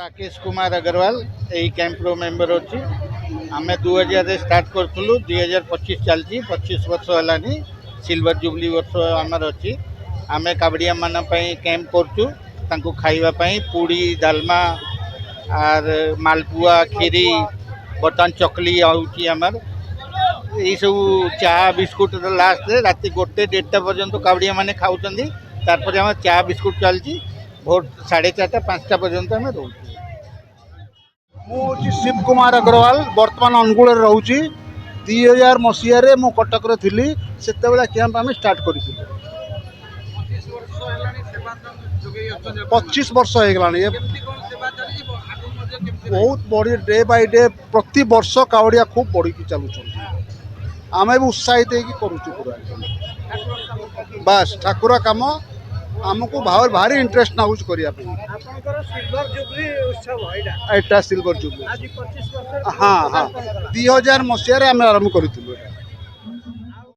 राकेश कुमार अग्रवाल यही कैंप्रो मेंबर अच्छी आम 2000 स्टार्ट करूँ 2025 चलती 25 वर्ष है सिल्वर जुबली वर्ष आमर अच्छी आम कावड़िया मान कैंप करूँ खावाई पूड़ी डालमा आर मालपुआ खीरी बर्तमान चकली आमर यही सब चाह बिस्कुट लास्ट रात 1-1:30 पर्यंत कावड़िया मैंने खाऊँ तार आम चाह बिस्कुट चलती भोर 4:30 5टा पर्यंत आम रोच मुझे शिव कुमार अग्रवाल बर्तमान अनुगुल रोची 2000 मसीह मु कटक थी से कैंप आम स्टार्ट कर 25 वर्ष हो गला बहुत बढ़ी डे बाय डे प्रति वर्ष कावड़िया खूब बढ़ी चलुं आम भी उत्साहित पूरा बास ठाकुर कम आमको भारी इंटरेस्ट नाउज करने सिल्वर जुबली हाँ हाँ 2000 मसीह आम आरंभ करूँ।